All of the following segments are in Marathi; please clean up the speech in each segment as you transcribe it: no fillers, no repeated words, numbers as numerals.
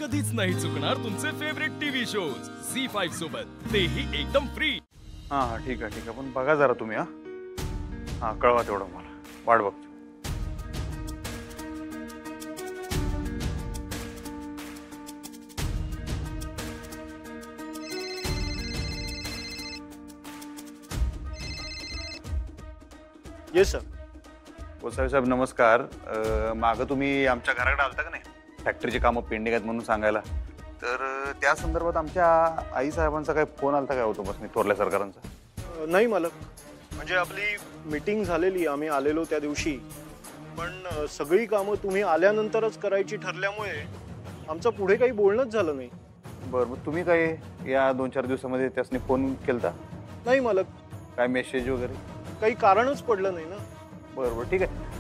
कधीच नाही चुकणार तुमचे फेवरेट टीव्ही शोज झी5 सोबत, तेही एकदम फ्री। हा ठीक आहे पण बघा जरा तुम्ही। हा कळवा तेवढं मला, वाट बघतो। Yes sir. गोसावी साहेब नमस्कार। मागं तुम्ही आमच्या घराकडे आलता का नाही, फॅक्टरीची कामं पेंडिंग आहेत म्हणून सांगायला, तर त्या संदर्भात आमच्या आई साहेबांचा काही फोन आलता काय होतो बस मी थोरल्या सरकारांचा? नाही मालक, म्हणजे आपली मीटिंग झालेली, आम्ही आलेलो त्या दिवशी, पण सगळी कामं तुम्ही आल्यानंतरच करायची ठरल्यामुळे आमचं पुढे काही बोलणंच झालं नाही। बरं, मग तुम्ही काय या 2-4 दिवसामध्ये त्यासनी फोन केलता? नाही मालक। काय मेसेज वगैरे? काही कारणच पडलं नाही ना। बरोबर, ठीक आहे।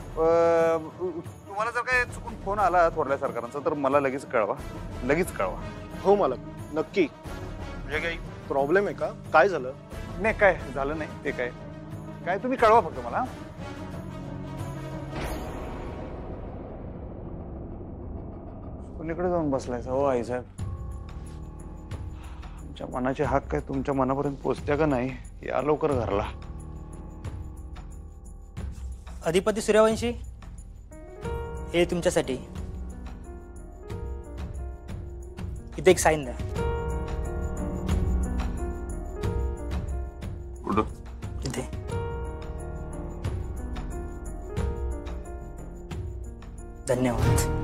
तुम्हाला जर काय चुकून फोन आला थोरल्या सरकारांचा तर मला लगेच कळवा, लगेच कळवा। हो मालक, नक्की। म्हणजे काही प्रॉब्लेम आहे का? काय झालं? नाही काय झालं नाही, ते काय काय तुम्ही कळवा फक्त मला। कोणीकडे जाऊन बसलाय हो आई साहेब? तुमच्या मनाचे हाक काय तुमच्या मनापर्यंत पोहोचत्या का नाही, या लवकर घरला। अधिपती सूर्यवंशी, हे तुमच्यासाठी। इथे एक साईन द्या। कुठं? इथे। धन्यवाद।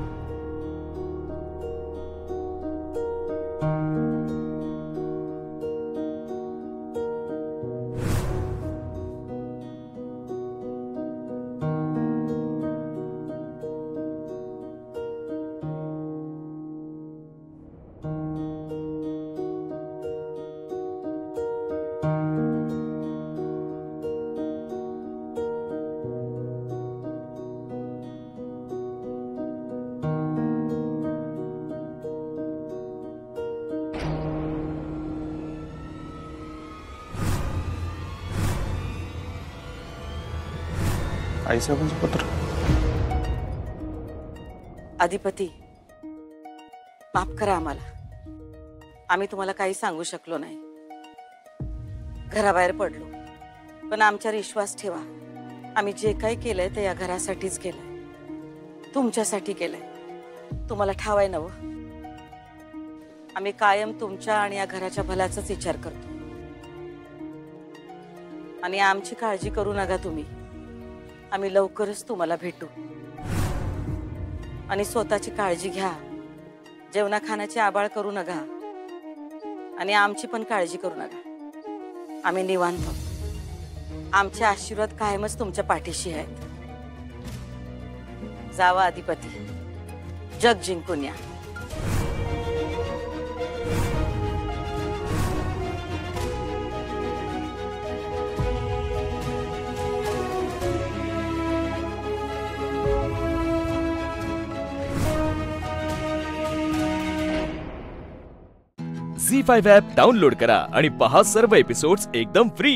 आई साहेबांचं पत्र। अधिपती, माफ करा आम्हाला, आम्ही तुम्हाला काही सांगू शकलो नाही, घराबाहेर पडलो, पण आमच्यावर विश्वास ठेवा, आम्ही जे काही केलंय ते या घरासाठीच केलंय, तुमच्यासाठी केलंय। तुम्हाला ठाव आहे ना, आम्ही कायम तुमच्या आणि या घराच्या भल्याचाच विचार करतो, आणि आमची काळजी करू नका तुम्ही, आम्ही लवकरच तुम्हाला भेटू। आणि स्वतःची काळजी घ्या, जेवणा खाण्याची आबाळ करू नका, आणि आमची पण काळजी करू नका। आम्ही निवांत, आमचे आशीर्वाद कायमच तुमच्या पाठीशी आहेत। जावा अधिपती, जग जिंकून या। झी5 ॲप डाउनलोड करा आणि पहा सर्व एपिसोड्स एकदम फ्री।